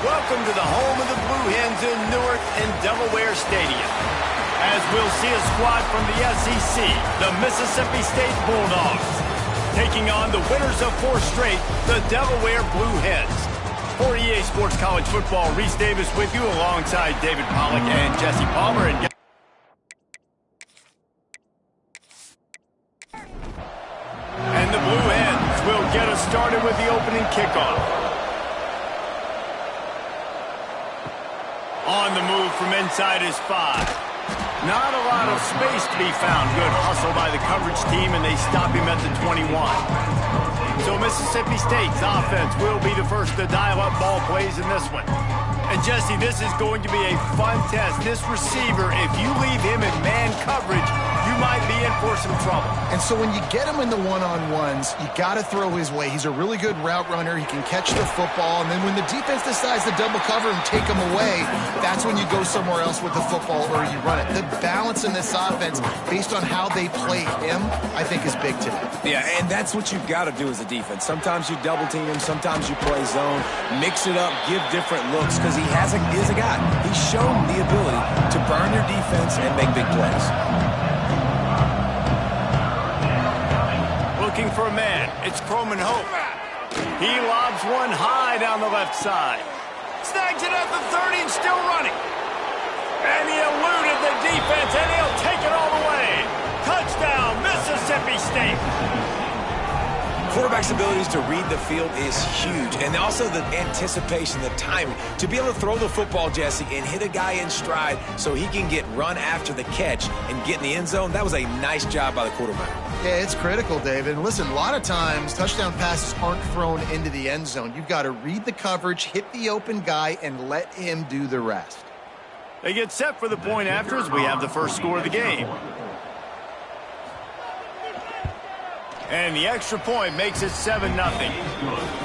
Welcome to the home of the Blue Hens in Newark and Delaware Stadium. As we'll see a squad from the SEC, the Mississippi State Bulldogs, taking on the winners of 4 straight, the Delaware Blue Hens. For EA Sports College Football, Reese Davis with you alongside David Pollack and Jesse Palmer. And the Blue Hens will get us started with the opening kickoff. On the move from inside his 5. Not a lot of space to be found. Good hustle by the coverage team, and they stop him at the 21. So Mississippi State's offense will be the first to dial up ball plays in this one. And Jesse, this is going to be a fun test. This receiver, if you leave him in man coverage, you might be in for some trouble. And so when you get him in the one-on-ones, you got to throw his way. He's a really good route runner. He can catch the football. And then when the defense decides to double cover and take him away, that's when you go somewhere else with the football or you run it. The balance in this offense, based on how they play him, I think is big today. Yeah, and that's what you've got to do as a defense. Sometimes you double team him, sometimes you play zone, mix it up, give different looks, because he is a guy. He's shown the ability to burn your defense and make big plays. Looking for a man. It's Croman Hope. He lobs one high down the left side. Snags it at the 30 and still running. And he eluded the defense, and he'll take it all the way. Touchdown, Mississippi State. Quarterback's abilities to read the field is huge, and also the anticipation, the timing. To be able to throw the football, Jesse, and hit a guy in stride so he can get run after the catch and get in the end zone, that was a nice job by the quarterback. Yeah, it's critical, David. And listen, a lot of times touchdown passes aren't thrown into the end zone. You've got to read the coverage, hit the open guy, and let him do the rest. They get set for the point after as we have the first score of the game. And the extra point makes it 7-0.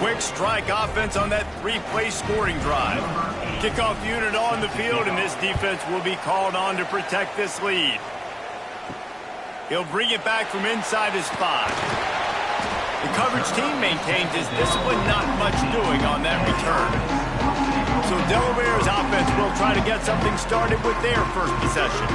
Quick strike offense on that 3-play scoring drive. Kickoff unit on the field, and this defense will be called on to protect this lead. He'll bring it back from inside his 5. The coverage team maintains his discipline, not much doing on that return. So Delaware's offense will try to get something started with their first possession.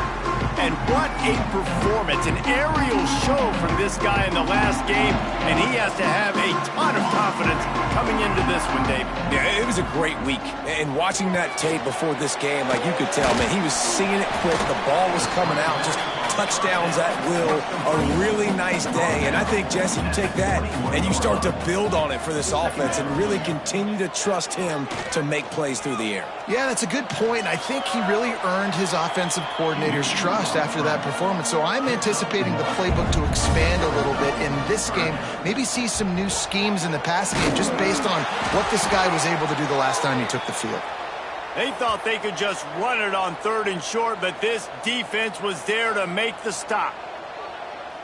And what a performance, an aerial show from this guy in the last game, and he has to have a ton of confidence coming into this one, David. Yeah, it was a great week. And watching that tape before this game, like you could tell, man, he was seeing it quick. The ball was coming out, just touchdowns at will. A really nice day. And I think, Jesse, you take that and you start to build on it for this offense and really continue to trust him to make plays through the air. Yeah, that's a good point. I think he really earned his offensive coordinator's trust after that performance. So I'm anticipating the playbook to expand a little bit in this game. Maybe see some new schemes in the pass game just based on what this guy was able to do the last time he took the field. They thought they could just run it on 3rd and short, but this defense was there to make the stop.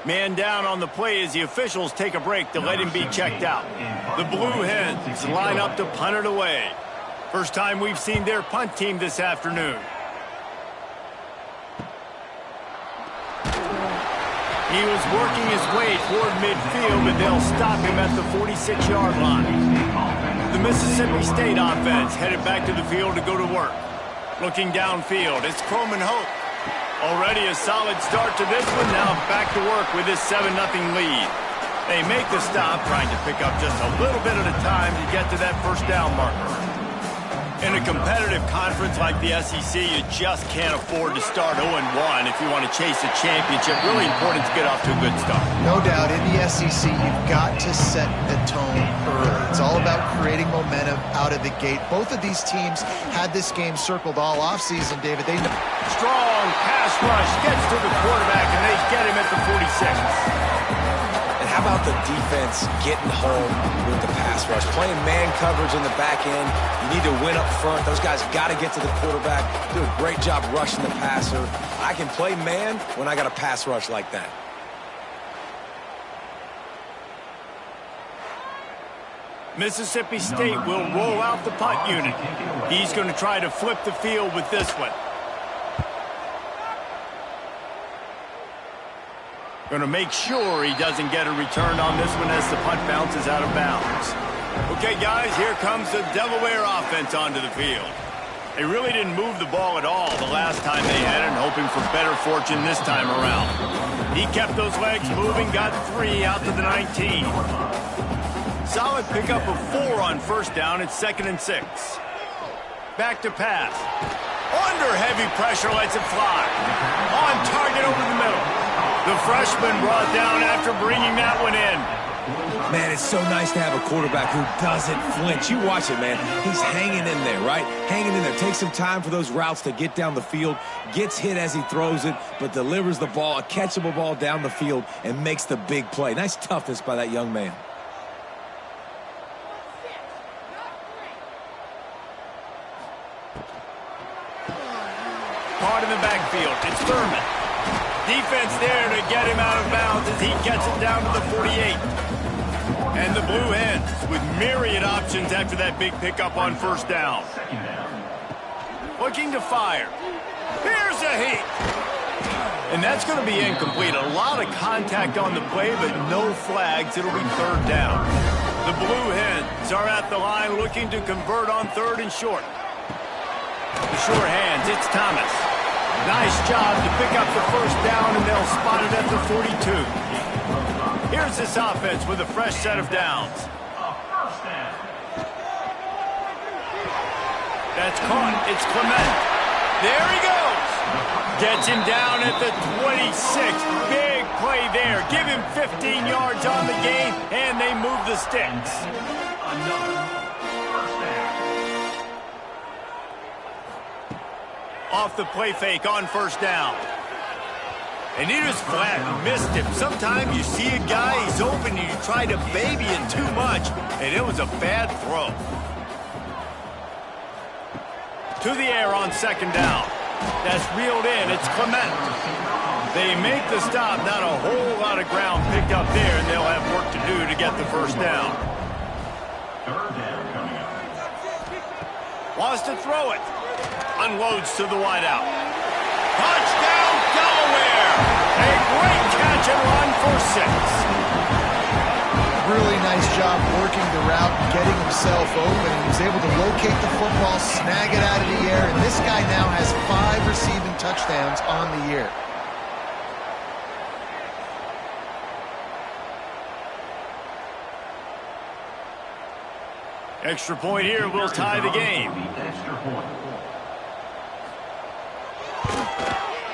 Man down on the play as the officials take a break to let him be checked out. The Blue Hens line up to punt it away. First time we've seen their punt team this afternoon. He was working his way toward midfield, but they'll stop him at the 46-yard line. The Mississippi State offense headed back to the field to go to work. Looking downfield, it's Croman Hope. Already a solid start to this one, now back to work with his 7-0 lead. They make the stop, trying to pick up just a little bit at a time to get to that first down marker. In a competitive conference like the SEC, you just can't afford to start 0-1 if you want to chase a championship. Really important to get off to a good start. No doubt, in the SEC, you've got to set the tone early. It's all about creating momentum out of the gate. Both of these teams had this game circled all offseason, David. Strong pass rush gets to the quarterback, and they get him at the 46. How about the defense getting home with the pass rush? Playing man coverage in the back end. You need to win up front. Those guys got to get to the quarterback. Do a great job rushing the passer. I can play man when I got a pass rush like that. Mississippi State will roll out the punt unit. He's going to try to flip the field with this one. Going to make sure he doesn't get a return on this one as the punt bounces out of bounds. Okay, guys, here comes the Delaware offense onto the field. They really didn't move the ball at all the last time they had it, and hoping for better fortune this time around. He kept those legs moving, got 3 out to the 19. Solid pickup of 4 on first down. It's 2nd and 6. Back to pass. Under heavy pressure, lets it fly. On target over the middle. The freshman brought down after bringing that one in. Man, it's so nice to have a quarterback who doesn't flinch. You watch it, man. He's hanging in there, right? Hanging in there. Takes some time for those routes to get down the field. Gets hit as he throws it, but delivers the ball, a catchable ball down the field, and makes the big play. Nice toughness by that young man. Caught in the backfield. It's Thurman. Defense there to get him out of bounds as he gets it down to the 48. And the Blue Hens with myriad options after that big pickup on first down. Looking to fire. Here's a heat. And that's going to be incomplete. A lot of contact on the play, but no flags. It'll be 3rd down. The Blue Hens are at the line looking to convert on 3rd and short. The short hands, it's Thomas. Nice job to pick up the first down, and they'll spot it at the 42. Here's this offense with a fresh set of downs. That's caught. It's Clement. There he goes. Gets him down at the 26. Big play there. Give him 15 yards on the game, and they move the sticks. Off the play fake on first down. And he just flat missed him. Sometimes you see a guy, he's open, and you try to baby him too much, and it was a bad throw. To the air on 2nd down. That's reeled in. It's Clement. They make the stop. Not a whole lot of ground picked up there, and they'll have work to do to get the first down. Wants to throw it. Unloads to the wideout. Touchdown, Delaware! A great catch and run for 6. Really nice job working the route and getting himself open. He was able to locate the football, snag it out of the air, and this guy now has 5 receiving touchdowns on the year. Extra point here will tie the game.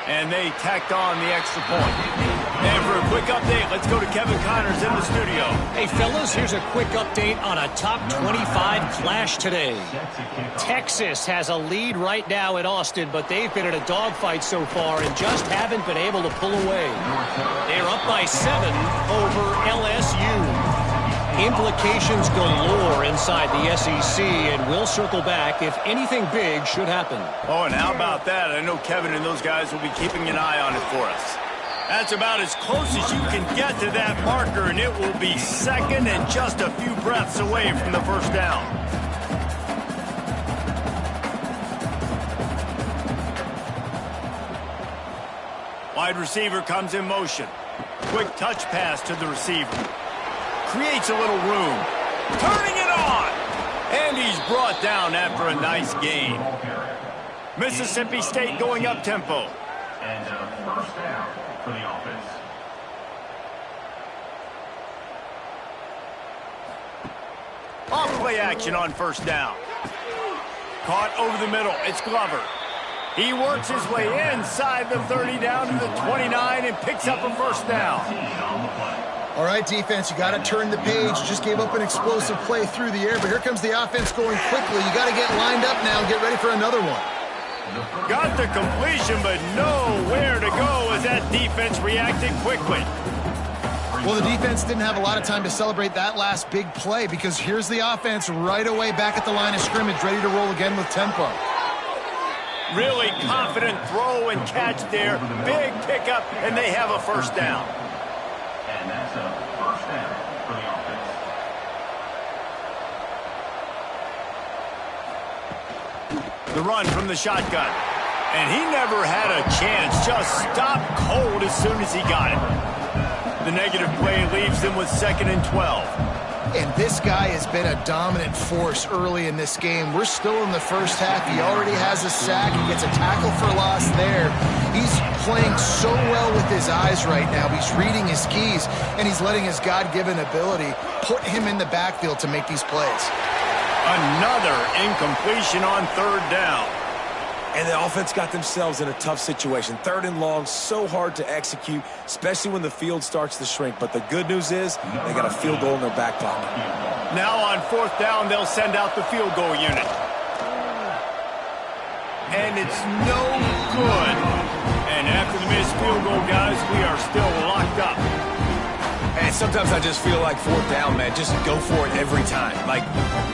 And they tacked on the extra point. And for a quick update, let's go to Kevin Connors in the studio. Hey, fellas, here's a quick update on a top 25 clash today. Texas has a lead right now in Austin, but they've been in a dogfight so far and just haven't been able to pull away. They're up by 7 over LSU. Implications galore inside the SEC, and we'll circle back if anything big should happen. Oh, and how about that? I know Kevin and those guys will be keeping an eye on it for us. That's about as close as you can get to that marker, and it will be 2nd and just a few breaths away from the first down. Wide receiver comes in motion. Quick touch pass to the receiver. Creates a little room. Turning it on! And he's brought down after a nice gain. Mississippi State going up tempo. And first down for the offense. Off play action on first down. Caught over the middle. It's Glover. He works his way inside the 30 down to the 29 and picks up a first down. All right, defense, you got to turn the page. Just gave up an explosive play through the air, but here comes the offense going quickly. You got to get lined up now and get ready for another one. Got the completion, but nowhere to go as that defense reacted quickly. Well, the defense didn't have a lot of time to celebrate that last big play because here's the offense right away back at the line of scrimmage, ready to roll again with tempo. Really confident throw and catch there. Big pickup, and they have a first down. And that's a first down for the offense. The run from the shotgun. And he never had a chance. Just stopped cold as soon as he got it. The negative play leaves them with 2nd and 12. And this guy has been a dominant force early in this game. We're still in the first half. He already has a sack. He gets a tackle for loss there. He's playing so well with his eyes right now. He's reading his keys, and he's letting his God-given ability put him in the backfield to make these plays. Another incompletion on third down. And the offense got themselves in a tough situation. Third and long, so hard to execute, especially when the field starts to shrink. But the good news is they got a field goal in their back pocket. Now on fourth down, they'll send out the field goal unit. And it's no good. And after the missed field goal, guys, we are still locked up. And sometimes I just feel like fourth down, man, just go for it every time. Like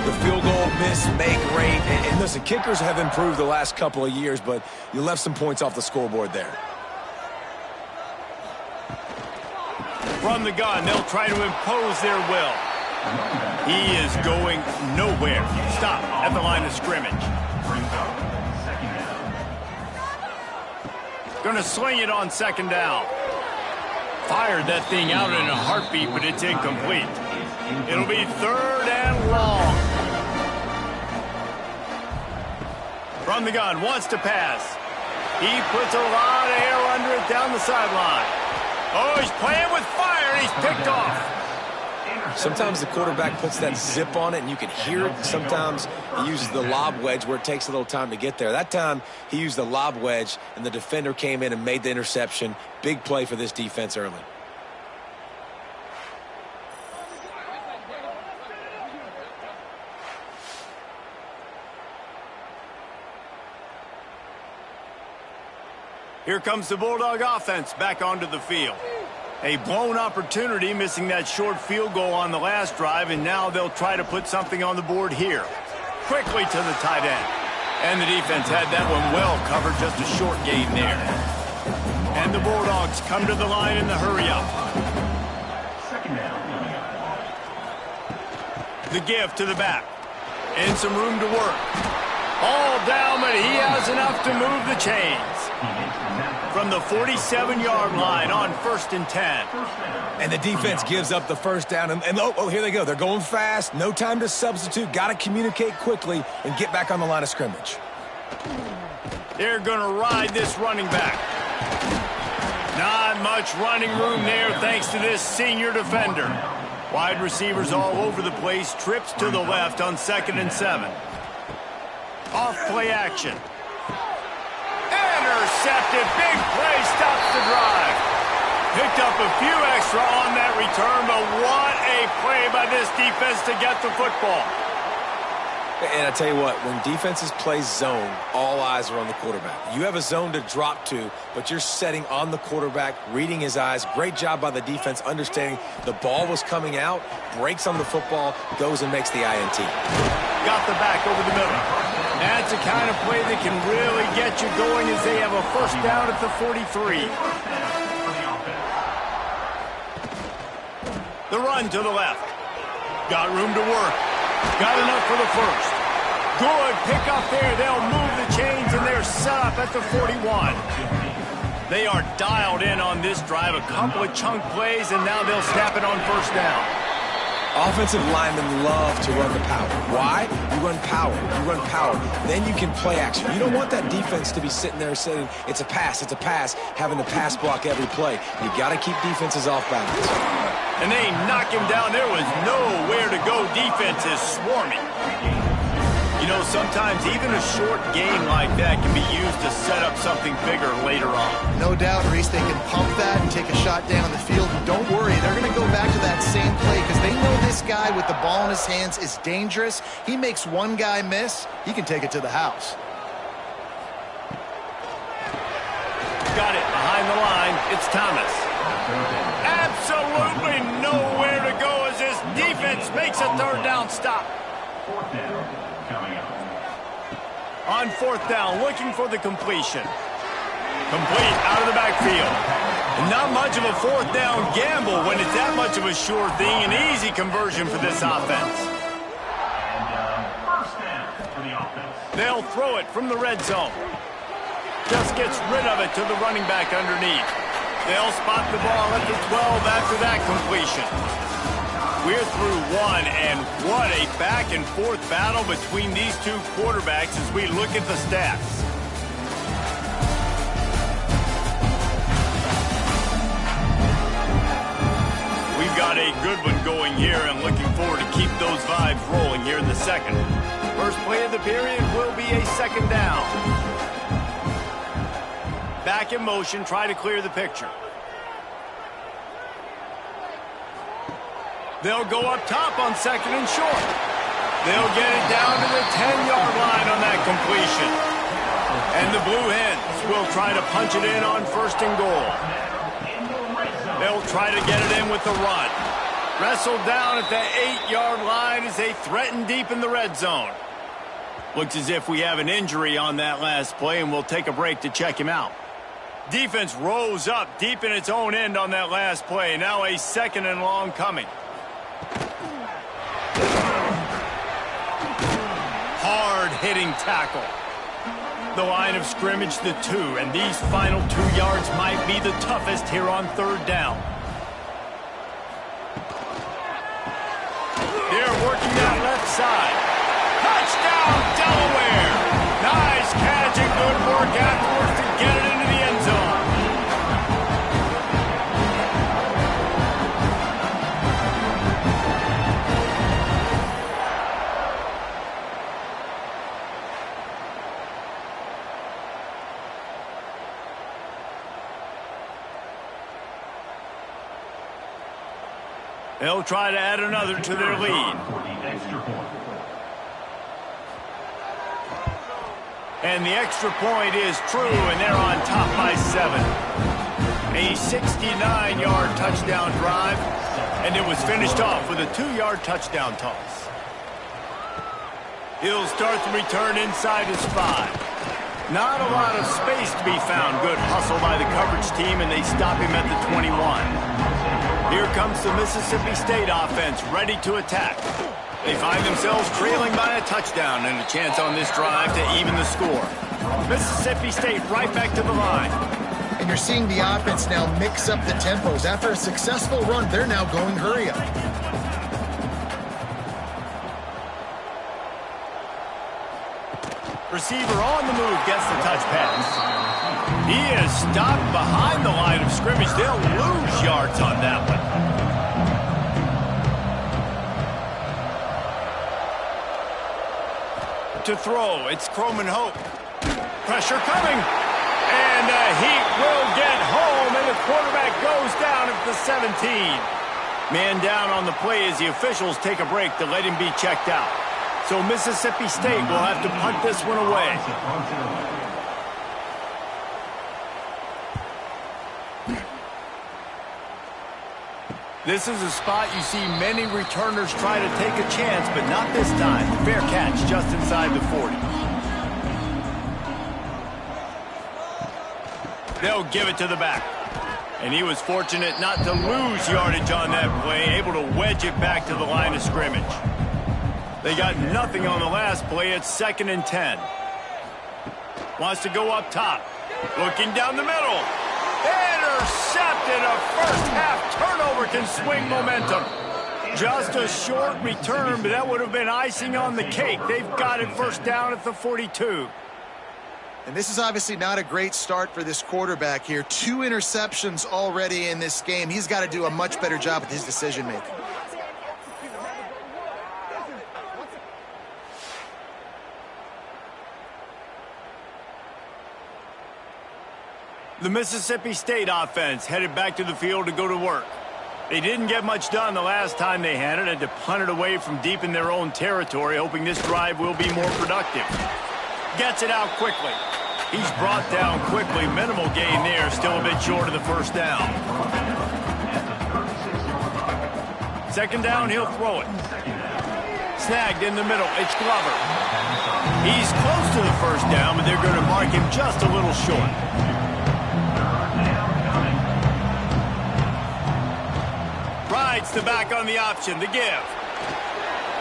the field goal, miss, make, rate. And listen, kickers have improved the last couple of years, but you left some points off the scoreboard there. From the gun, they'll try to impose their will. He is going nowhere. Stop at the line of scrimmage. Gonna sling it on second down. Fired that thing out in a heartbeat, but it's incomplete. It'll be third and long. From the gun, wants to pass. He puts a lot of air under it down the sideline. Oh, he's playing with fire, and he's picked off. Sometimes the quarterback puts that zip on it, and you can hear it. Sometimes he uses the lob wedge where it takes a little time to get there. That time, he used the lob wedge, and the defender came in and made the interception. Big play for this defense early. Here comes the Bulldog offense back onto the field. A blown opportunity, missing that short field goal on the last drive, and now they'll try to put something on the board here. Quickly to the tight end. And the defense had that one well covered, just a short gain there. And the Bulldogs come to the line in the hurry-up. The give to the back. And some room to work. All down, but he has enough to move the chains. From the 47-yard line on 1st and 10. And the defense gives up the first down. And oh, here they go. They're going fast. No time to substitute. Got to communicate quickly and get back on the line of scrimmage. They're going to ride this running back. Not much running room there thanks to this senior defender. Wide receivers all over the place. Trips to the left on 2nd and 7. Off play action. Intercepted. Big play stops the drive. Picked up a few extra on that return, but what a play by this defense to get the football. And I tell you what, when defenses play zone, all eyes are on the quarterback. You have a zone to drop to, but you're setting on the quarterback, reading his eyes. Great job by the defense, understanding the ball was coming out, breaks on the football, goes and makes the INT. Got the back over the middle. That's the kind of play that can really get you going as they have a first down at the 43. The run to the left. Got room to work. Got enough for the first. Good pickup there. They'll move the chains, and they're set up at the 41. They are dialed in on this drive. A couple of chunk plays, and now they'll snap it on first down. Offensive linemen love to run the power. Why? You run power. You run power. Then you can play action. You don't want that defense to be sitting there saying, it's a pass, having to pass block every play. You got to keep defenses off balance. And they knock him down. There was nowhere to go. Defense is swarming. You know, sometimes even a short game like that can be used to set up something bigger later on. No doubt, Reese, they can pump that and take a shot down the field. And don't worry, they're going to go back to that same play because they know this guy with the ball in his hands is dangerous. He makes one guy miss, he can take it to the house. Got it behind the line. It's Thomas. Absolutely nowhere to go as this defense makes a third down stop. Fourth down coming up. On fourth down, looking for the completion. Complete out of the backfield. Not much of a fourth down gamble when it's that much of a sure thing. An easy conversion for this offense. And first down for the offense. They'll throw it from the red zone. Just gets rid of it to the running back underneath. They'll spot the ball at the 12 after that completion. We're through one, and what a back-and-forth battle between these two quarterbacks as we look at the stats. We've got a good one going here and looking forward to keep those vibes rolling here in the second. First play of the period will be a second down. Back in motion, try to clear the picture. They'll go up top on second and short. They'll get it down to the 10-yard line on that completion. And the Blue Hens will try to punch it in on first and goal. They'll try to get it in with the run. Wrestled down at the 8-yard line as they threaten deep in the red zone. Looks as if we have an injury on that last play, and we'll take a break to check him out. Defense rose up deep in its own end on that last play. Now a second and long coming. Hard-hitting tackle. The line of scrimmage, the 2, and these final 2 yards might be the toughest here on third down. They're working that left side. Touchdown, Delaware! Nice catch and good work afterwards to get it into the end zone. They'll try to add another to their lead. And the extra point is true, and they're on top by 7. A 69-yard touchdown drive, and it was finished off with a 2-yard touchdown toss. He'll start the return inside his 5. Not a lot of space to be found. Good hustle by the coverage team, and they stop him at the 21. Here comes the Mississippi State offense, ready to attack. They find themselves trailing by a touchdown and a chance on this drive to even the score. Mississippi State right back to the line. And you're seeing the offense now mix up the tempos. After a successful run, they're now going hurry up. Receiver on the move gets the touch pass. He is stopped behind the line of scrimmage. They'll lose yards on that one. To throw, it's Croman Hope. Pressure coming. And the Heat will get home, and the quarterback goes down at the 17. Man down on the play as the officials take a break to let him be checked out. So Mississippi State will have to punt this one away. This is a spot you see many returners try to take a chance, but not this time. Fair catch just inside the 40. They'll give it to the back. And he was fortunate not to lose yardage on that play, able to wedge it back to the line of scrimmage. They got nothing on the last play. It's 2nd and 10. Wants to go up top. Looking down the middle. Intercepted. A first-half turnover can swing momentum. Just a short return, but that would have been icing on the cake. They've got it first down at the 42. And this is obviously not a great start for this quarterback here. 2 interceptions already in this game. He's got to do a much better job with his decision-making. The Mississippi State offense headed back to the field to go to work. They didn't get much done the last time they had it. Had to punt it away from deep in their own territory, hoping this drive will be more productive. Gets it out quickly. He's brought down quickly. Minimal gain there. Still a bit short of the first down. 2nd down, he'll throw it. Snagged in the middle. It's Glover. He's close to the first down, but they're going to mark him just a little short. Rides the back on the option, the give.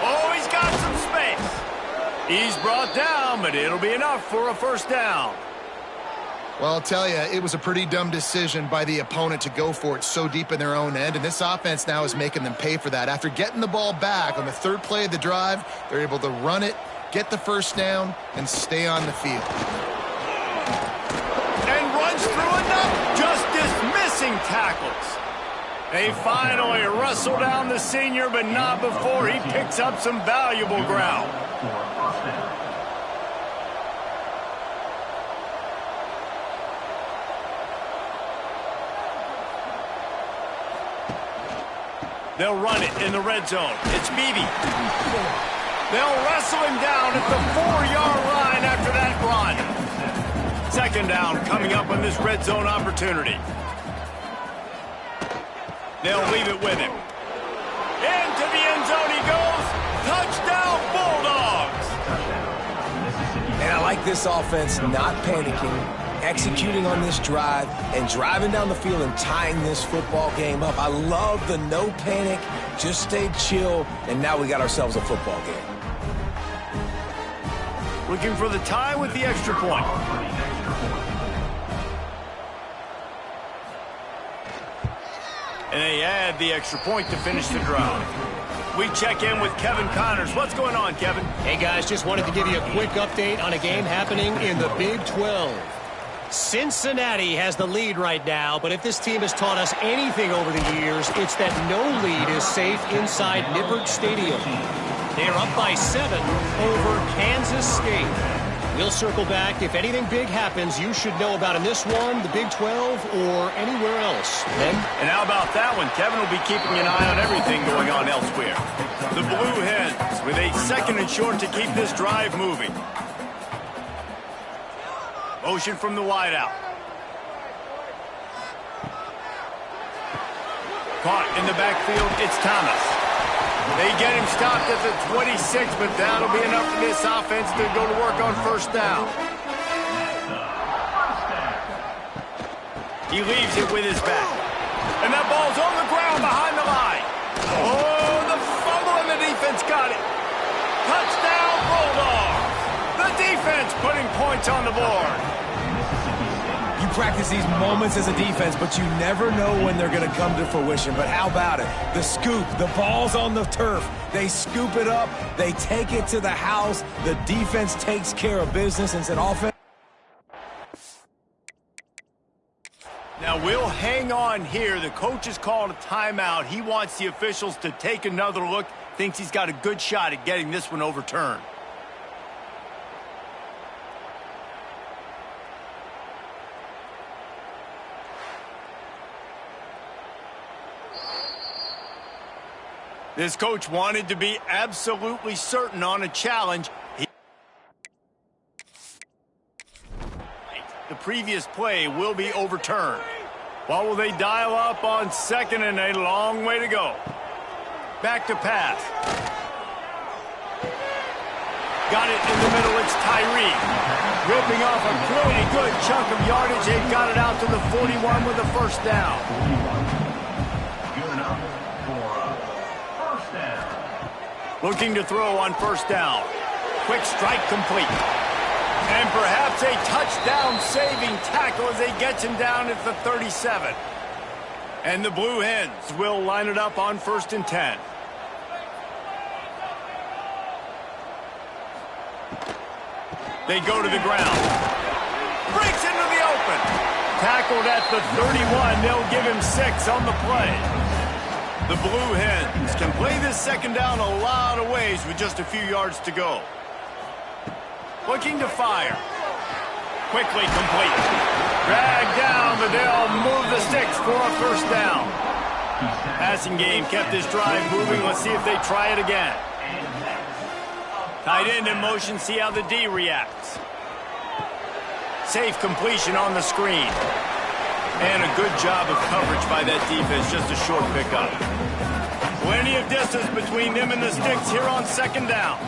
Oh, he's got some space. He's brought down, but it'll be enough for a first down. Well, I'll tell you, it was a pretty dumb decision by the opponent to go for it so deep in their own end, and this offense now is making them pay for that. After getting the ball back on the third play of the drive, they're able to run it, get the first down, and stay on the field. And runs through enough, just dismissing tackles. They finally wrestle down the senior, but not before he picks up some valuable ground. They'll run it in the red zone. It's Beebe. They'll wrestle him down at the 4-yard line after that run. Second down coming up on this red zone opportunity. They'll leave it with him. Into the end zone he goes. Touchdown, Bulldogs. And I like this offense not panicking, executing on this drive, and driving down the field and tying this football game up. I love the no panic, just stay chill, and now we got ourselves a football game. Looking for the tie with the extra point. And they add the extra point to finish the drive. We check in with Kevin Connors. What's going on, Kevin? Hey, guys, just wanted to give you a quick update on a game happening in the Big 12. Cincinnati has the lead right now, but if this team has taught us anything over the years, it's that no lead is safe inside Nippert Stadium. They are up by 7 over Kansas State. We'll circle back. If anything big happens, you should know about in this one, the Big 12, or anywhere else. Ben? And how about that one? Kevin will be keeping an eye on everything going on elsewhere. The Blue Hens with a 2nd and short to keep this drive moving. Motion from the wideout. Caught in the backfield, it's Thomas. They get him stopped at the 26, but that'll be enough for this offense to go to work on first down. He leaves it with his back. And that ball's on the ground behind the line. Oh, the fumble, and the defense got it. Touchdown, Bulldogs. The defense putting points on the board. You practice these moments as a defense, but you never know when they're going to come to fruition. But how about it? The scoop, the ball's on the turf. They scoop it up. They take it to the house. The defense takes care of business. And it's an offense. Now, we'll hang on here. The coach has called a timeout. He wants the officials to take another look. Thinks he's got a good shot at getting this one overturned. This coach wanted to be absolutely certain on a challenge. The previous play will be overturned. What will they dial up on 2nd and a long way to go? Back to pass. Got it in the middle, it's Tyree. Ripping off a pretty good chunk of yardage. They've got it out to the 41 with a first down. Looking to throw on first down. Quick strike complete. And perhaps a touchdown-saving tackle as they get him down at the 37. And the Blue Hens will line it up on 1st and 10. They go to the ground. Breaks into the open. Tackled at the 31. They'll give him 6 on the play. The Blue Hens can play this 2nd down a lot of ways with just a few yards to go. Looking to fire. Quickly complete. Dragged down, but they'll move the sticks for a first down. Passing game kept this drive moving. Let's see if they try it again. Tight end in motion, see how the D reacts. Safe completion on the screen. And a good job of coverage by that defense, just a short pickup. Plenty of distance between them and the sticks here on 2nd down.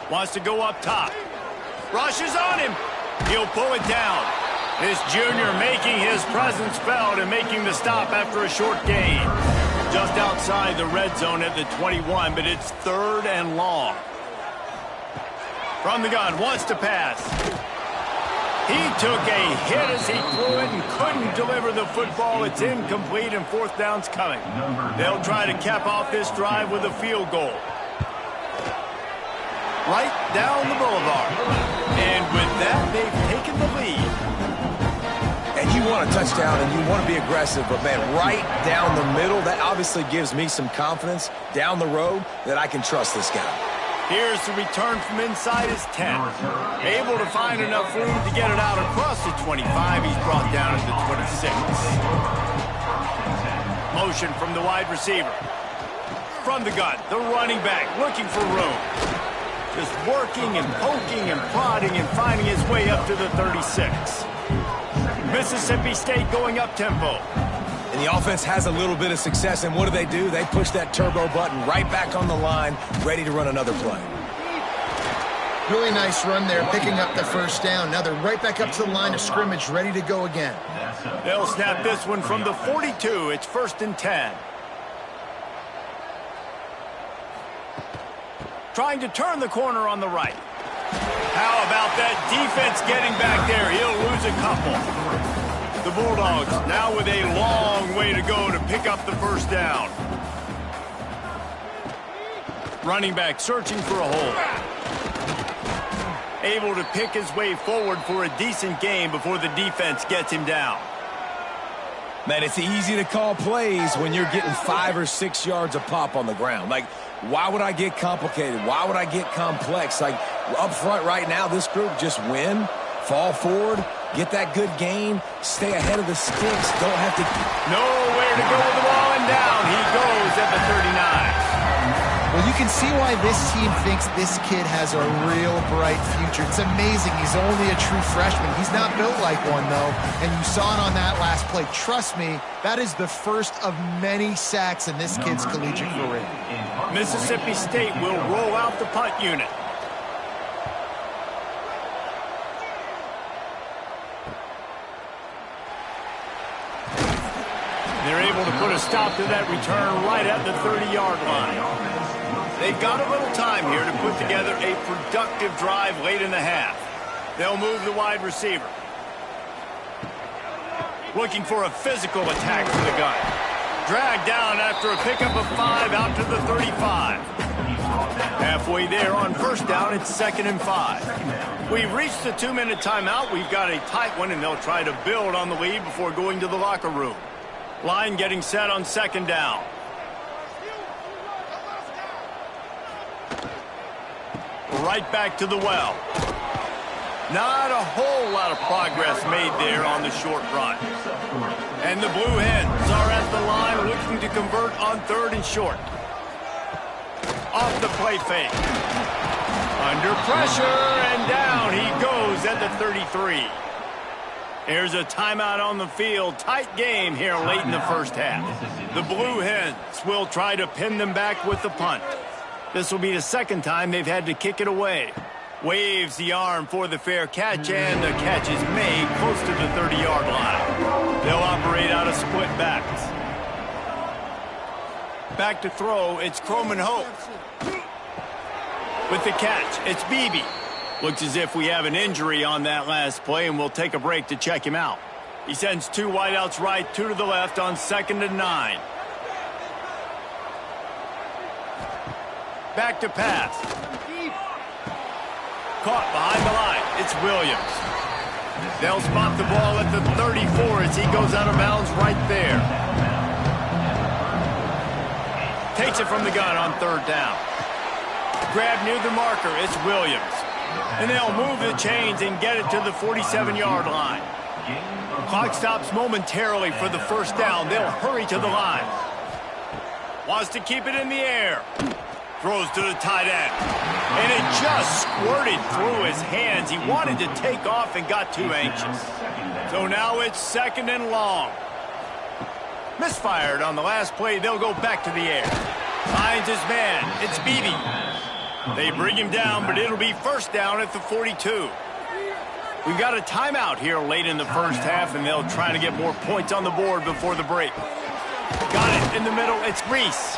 Wants to go up top. Rushes on him. He'll pull it down. This junior making his presence felt and making the stop after a short gain. Just outside the red zone at the 21, but it's 3rd and long. From the gun, wants to pass. He took a hit as he threw it and couldn't deliver the football. It's incomplete and fourth down's coming. They'll try to cap off this drive with a field goal. Right down the boulevard. And with that, they've taken the lead. And you want a touchdown and you want to be aggressive, but, man, right down the middle, that obviously gives me some confidence down the road that I can trust this guy. Here's the return from inside his 10. Able to find enough room to get it out across the 25. He's brought down at the 26. Motion from the wide receiver. From the gun, the running back looking for room. Just working and poking and prodding and finding his way up to the 36. Mississippi State going up-tempo. And the offense has a little bit of success, and what do? They push that turbo button right back on the line, ready to run another play. Really nice run there, picking up the first down. Now they're right back up to the line of scrimmage, ready to go again. They'll snap this one from the 42. It's 1st and 10. Trying to turn the corner on the right. How about that defense getting back there? He'll lose a couple. The Bulldogs now with a long way to go to pick up the first down. Running back searching for a hole. Able to pick his way forward for a decent gain before the defense gets him down. Man, it's easy to call plays when you're getting 5 or 6 yards a pop on the ground. Like, why would I get complicated? Why would I get complex? Like, up front right now, this group just win, fall forward, get that good gain, stay ahead of the sticks, don't have to... Nowhere to go with the ball, and down he goes at the 39. Well, you can see why this team thinks this kid has a real bright future. It's amazing. He's only a true freshman. He's not built like one, though, and you saw it on that last play. Trust me, that is the first of many sacks in this kid's collegiate career. Mississippi State will roll out the punt unit. They're able to put a stop to that return right at the 30-yard line. They've got a little time here to put together a productive drive late in the half. They'll move the wide receiver. Looking for a physical attack for the gun. Dragged down after a pickup of 5 out to the 35. Halfway there on first down, it's 2nd and 5. We've reached the 2-minute timeout. We've got a tight one, and they'll try to build on the lead before going to the locker room. Line getting set on 2nd down. Right back to the well. Not a whole lot of progress made there on the short run. And the Blue Hens are at the line looking to convert on 3rd and short. Off the play fake. Under pressure, and down he goes at the 33. Here's a timeout on the field. Tight game here late in the first half. The Blue Hens will try to pin them back with the punt. This will be the 2nd time they've had to kick it away. Waves the arm for the fair catch, and the catch is made close to the 30-yard line. They'll operate out of split backs. Back to throw, it's Croman Hope. With the catch, it's Beebe. Looks as if we have an injury on that last play, and we'll take a break to check him out. He sends 2 wideouts right, 2 to the left on 2nd and 9. Back to pass. Caught behind the line. It's Williams. They'll spot the ball at the 34 as he goes out of bounds right there. Takes it from the gun on 3rd down. Grab near the marker. It's Williams. And they'll move the chains and get it to the 47-yard line. Clock stops momentarily for the first down. They'll hurry to the line. Wants to keep it in the air. Throws to the tight end. And it just squirted through his hands. He wanted to take off and got too anxious. So now it's 2nd and long. Misfired on the last play. They'll go back to the air. Finds his man. It's Beebe. They bring him down, but it'll be first down at the 42. We've got a timeout here late in the first half, and they'll try to get more points on the board before the break. Got it in the middle. It's Reese.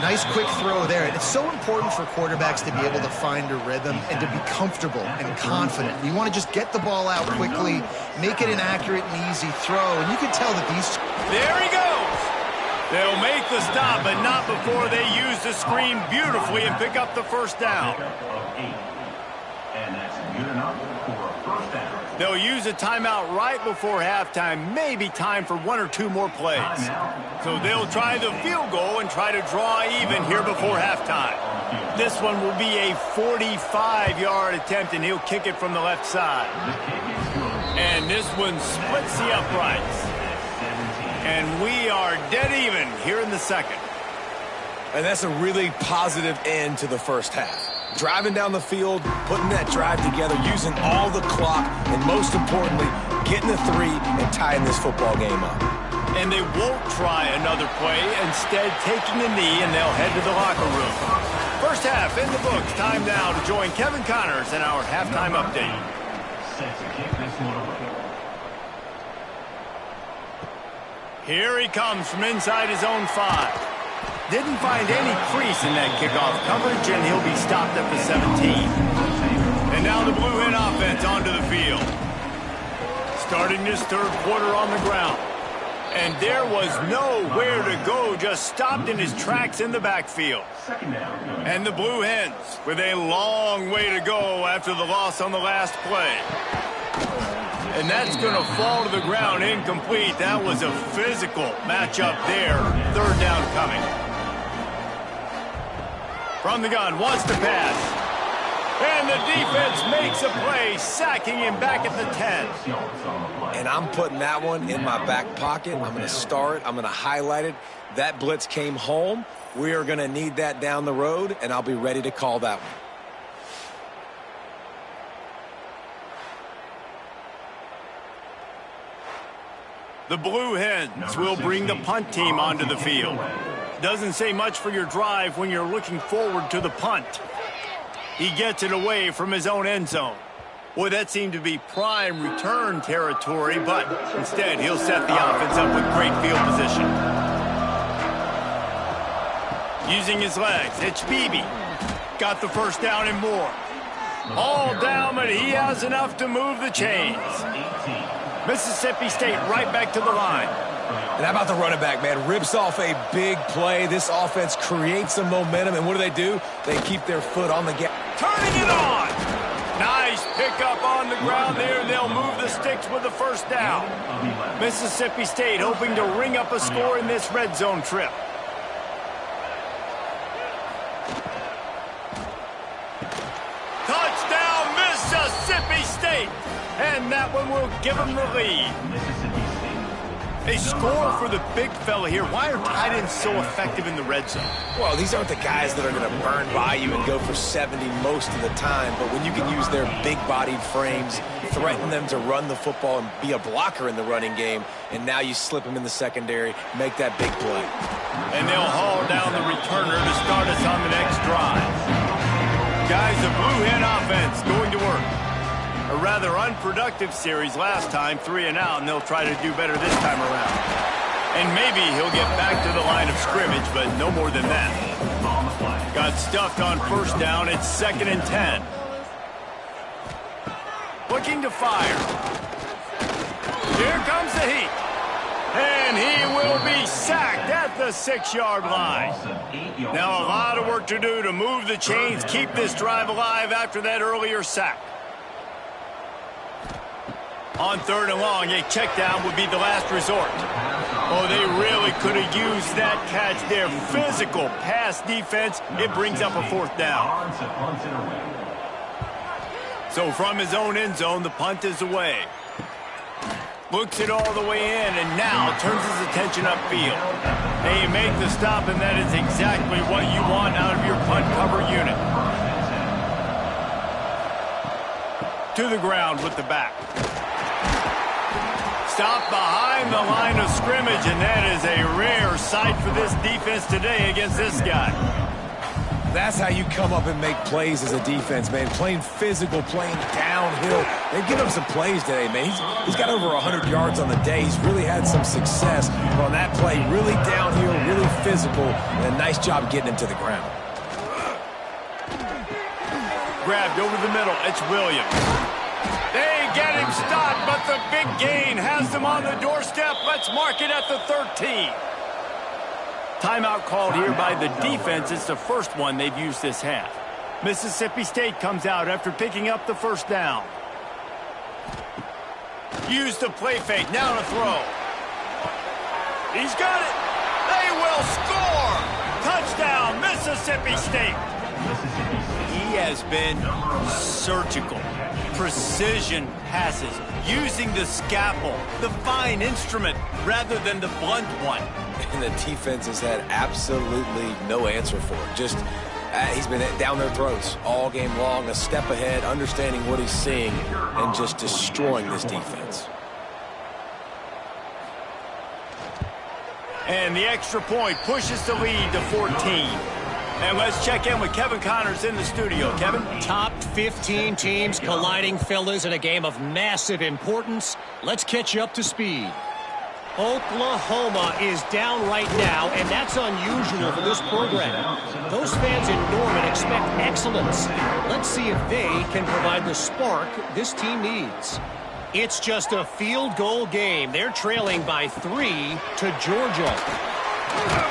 Nice quick throw there. And it's so important for quarterbacks to be able to find a rhythm and to be comfortable and confident. You want to just get the ball out quickly, make it an accurate and easy throw. And you can tell that these... There he goes. They'll make the stop, but not before they use the screen beautifully and pick up the first down. And that's good enough for a first down. They'll use a timeout right before halftime, maybe time for 1 or 2 more plays. So they'll try the field goal and try to draw even here before halftime. This one will be a 45-yard attempt, and he'll kick it from the left side. And this one splits the uprights. And we are dead even here in the second. And that's a really positive end to the first half. Driving down the field, putting that drive together, using all the clock, and most importantly, getting the 3 and tying this football game up. And they won't try another play, instead taking a knee, and they'll head to the locker room. First half in the books. Time now to join Kevin Connors in our halftime update. Set to kick this one away. Here he comes from inside his own 5. Didn't find any crease in that kickoff coverage, and he'll be stopped at the 17. And now the Blue Hen offense onto the field. Starting this third quarter on the ground. And there was nowhere to go, just stopped in his tracks in the backfield. And the Blue Hens with a long way to go after the loss on the last play. And that's going to fall to the ground incomplete. That was a physical matchup there. Third down coming. From the gun, wants to pass. And the defense makes a play, sacking him back at the 10. And I'm putting that one in my back pocket. I'm going to star it. I'm going to highlight it. That blitz came home. We are going to need that down the road, and I'll be ready to call that one. The Blue Hens will bring the punt team onto the field. Doesn't say much for your drive when you're looking forward to the punt. He gets it away from his own end zone. Boy, that seemed to be prime return territory, but instead he'll set the offense up with great field position. Using his legs, it's Beebe. Got the first down and more. All down, but he has enough to move the chains. Mississippi State right back to the line. And how about the running back, man? Rips off a big play. This offense creates some momentum, and what do? They keep their foot on the gas. Turning it on! Nice pickup on the ground there. They'll move the sticks with the first down. Mississippi State hoping to ring up a score in this red zone trip. Touchdown, Mississippi State! And that one will give them the lead. A score for the big fella here. Why are tight ends so effective in the red zone? Well, these aren't the guys that are going to burn by you and go for 70 most of the time, but when you can use their big-bodied frames, threaten them to run the football and be a blocker in the running game, and now you slip them in the secondary, make that big play. And they'll haul down the returner to start us on the next drive. Guys, the Blue Hen offense going to work. A rather unproductive series last time, 3 and out, and they'll try to do better this time around. And maybe he'll get back to the line of scrimmage, but no more than that. Got stuffed on first down. It's 2nd and 10. Looking to fire. Here comes the heat. And he will be sacked at the 6-yard line. Now a lot of work to do to move the chains, keep this drive alive after that earlier sack. On 3rd and long, a check down would be the last resort. Oh, they really could have used that catch there. Physical pass defense. It brings up a 4th down. So from his own end zone, the punt is away. Looks it all the way in, and now turns his attention upfield. They make the stop, and that is exactly what you want out of your punt cover unit. To the ground with the back. Stopped behind the line of scrimmage, and that is a rare sight for this defense today against this guy. That's how you come up and make plays as a defense, man. Playing physical, playing downhill. They've given him some plays today, man. He's got over 100 yards on the day. He's really had some success on that play. Really downhill, really physical, and a nice job getting him to the ground. Grabbed over the middle. It's Williams. They get him stopped, but the big gain has them on the doorstep. Let's mark it at the 13. Timeout called here by the defense. It's the first one they've used this half. Mississippi State comes out after picking up the first down. Use the play fake. Now to throw. He's got it. They will score. Touchdown, Mississippi State. He has been surgical. Precision passes. Using the scalpel, the fine instrument, rather than the blunt one. And the defense has had absolutely no answer for it. Just, he's been down their throats all game long, a step ahead, understanding what he's seeing, and just destroying this defense. And the extra point pushes the lead to 14. And let's check in with Kevin Connors in the studio. Kevin? Top 15 teams colliding, fellas, in a game of massive importance. Let's catch you up to speed. Oklahoma is down right now, and that's unusual for this program. Those fans in Norman expect excellence. Let's see if they can provide the spark this team needs. It's just a field goal game. They're trailing by 3 to Georgia.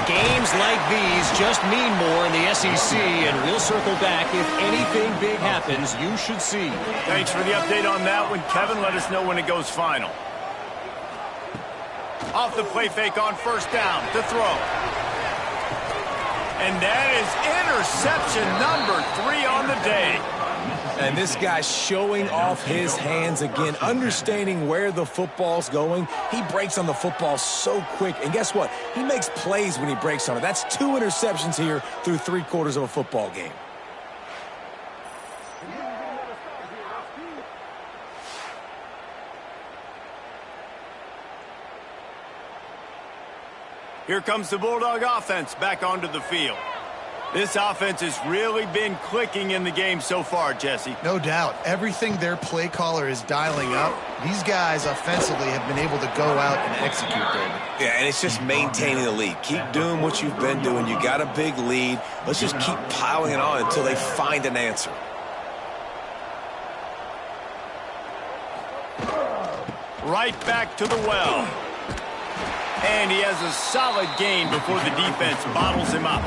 Games like these just mean more in the SEC, and we'll circle back if anything big happens. You should see. Thanks for the update on that one, Kevin. Let us know when it goes final. Off the play fake on first down to throw. And that is interception number 3 on the day. And this guy's showing off his hands again, understanding where the football's going. He breaks on the football so quick. And guess what? He makes plays when he breaks on it. That's 2 interceptions here through 3 quarters of a football game. Here comes the Bulldog offense back onto the field. This offense has really been clicking in the game so far, Jesse. No doubt. Everything their play caller is dialing up, these guys offensively have been able to go out and execute, David. Yeah, and it's just maintaining the lead. Keep doing what you've been doing. You got a big lead. Let's just keep piling it on until they find an answer. Right back to the well. And he has a solid gain before the defense bottles him up.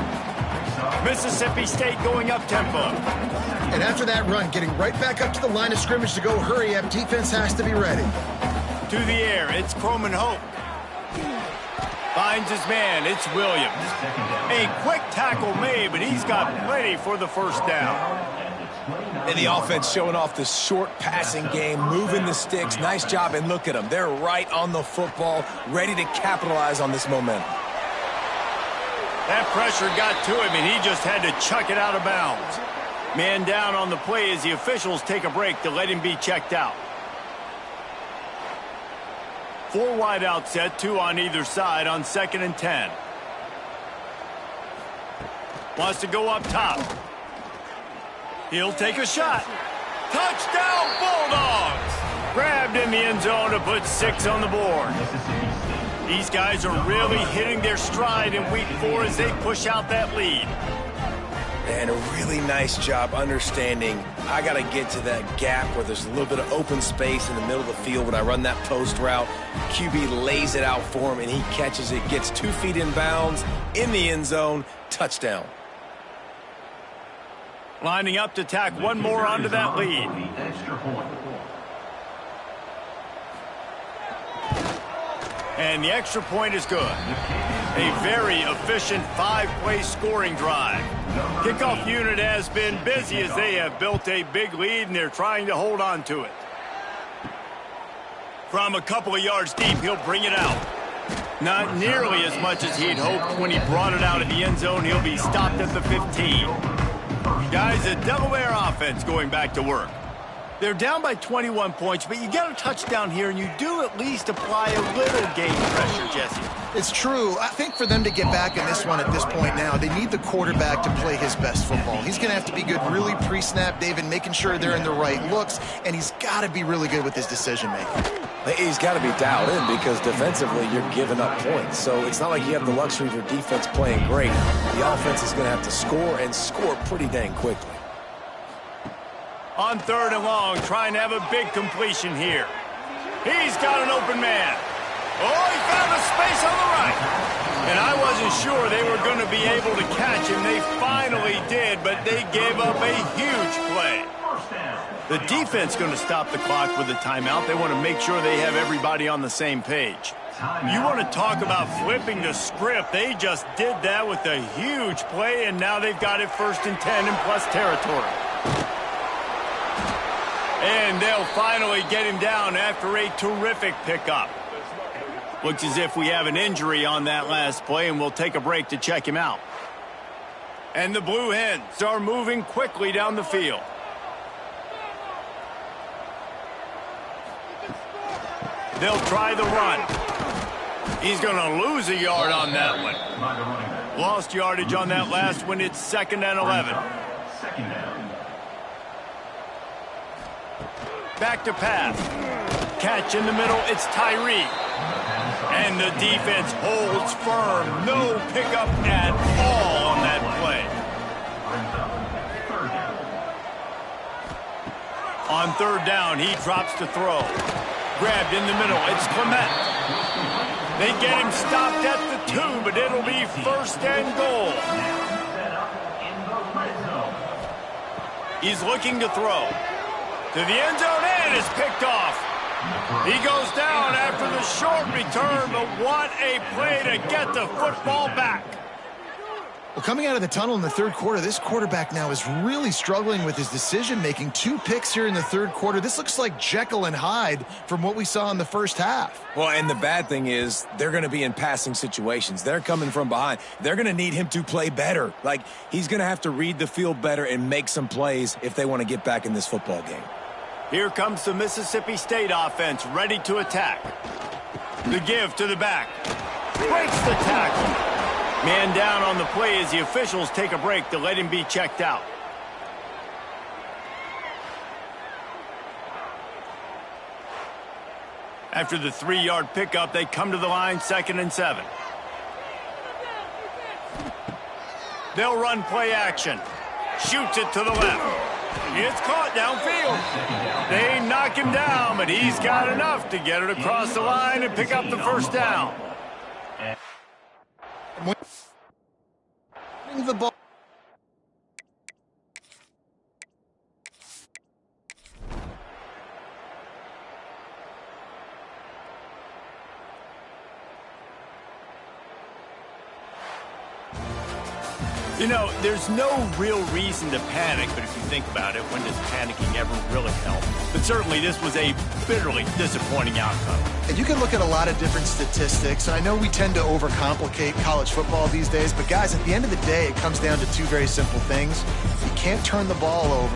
Mississippi State going up tempo. And after that run, getting right back up to the line of scrimmage to go hurry up, defense has to be ready. To the air, it's Croman Hope. Finds his man, it's Williams. A quick tackle made, but he's got plenty for the first down. And the offense showing off the short passing game, moving the sticks. Nice job, and look at them. They're right on the football, ready to capitalize on this momentum. That pressure got to him, and he just had to chuck it out of bounds. Man down on the play as the officials take a break to let him be checked out. 4 wide out set, 2 on either side on 2nd and 10. Wants to go up top. He'll take a shot. Touchdown, Bulldogs! Grabbed in the end zone to put 6 on the board. These guys are really hitting their stride in week 4 as they push out that lead. And a really nice job understanding I got to get to that gap where there's a little bit of open space in the middle of the field when I run that post route. QB lays it out for him, and he catches it, gets 2 feet in bounds, in the end zone, touchdown. Lining up to tack one more onto that lead. And the extra point is good. A very efficient 5-play scoring drive. Kickoff unit has been busy as they have built a big lead, and they're trying to hold on to it. From a couple of yards deep, he'll bring it out. Not nearly as much as he'd hoped when he brought it out of the end zone. He'll be stopped at the 15. Guys, a Delaware offense going back to work. They're down by 21 points, but you get a touchdown here, and you do at least apply a little game pressure, Jesse. It's true. I think for them to get back in this one at this point now, they need the quarterback to play his best football. He's going to have to be good really pre-snap, David, making sure they're in the right looks, and he's got to be really good with his decision-making. He's got to be dialed in because defensively you're giving up points. So it's not like you have the luxury of your defense playing great. The offense is going to have to score and score pretty dang quickly. On 3rd and long, trying to have a big completion here. He's got an open man. Oh, he found a space on the right. And I wasn't sure they were going to be able to catch him. They finally did, but they gave up a huge play. The defense going to stop the clock with a timeout. They want to make sure they have everybody on the same page. You want to talk about flipping the script. They just did that with a huge play, and now they've got it 1st and 10 in plus territory. And they'll finally get him down after a terrific pickup. Looks as if we have an injury on that last play, and we'll take a break to check him out. And the Blue Hens are moving quickly down the field. They'll try the run. He's going to lose a yard on that one. Lost yardage on that last one. It's 2nd and 11. Back to pass. Catch in the middle. It's Tyree. And the defense holds firm. No pickup at all on that play. On 3rd down, he drops to throw. Grabbed in the middle. It's Clement. They get him stopped at the 2, but it'll be 1st and goal. He's looking to throw. To the end zone, and is picked off. He goes down after the short return, but what a play to get the football back. Well, coming out of the tunnel in the 3rd quarter, this quarterback now is really struggling with his decision-making. 2 picks here in the 3rd quarter. This looks like Jekyll and Hyde from what we saw in the 1st half. Well, and the bad thing is they're going to be in passing situations. They're coming from behind. They're going to need him to play better. Like, he's going to have to read the field better and make some plays if they want to get back in this football game. Here comes the Mississippi State offense, ready to attack. The give to the back. Breaks the tackle. Man down on the play as the officials take a break to let him be checked out. After the 3-yard pickup, they come to the line, 2nd and 7. They'll run play action. Shoots it to the left. It's caught downfield. They knock him down, but he's got enough to get it across the line and pick up the 1st down. The ball. You know, there's no real reason to panic, but if you think about it, when does panicking ever really help? But certainly this was a bitterly disappointing outcome. And you can look at a lot of different statistics. I know we tend to overcomplicate college football these days, but guys, at the end of the day, it comes down to 2 very simple things. You can't turn the ball over.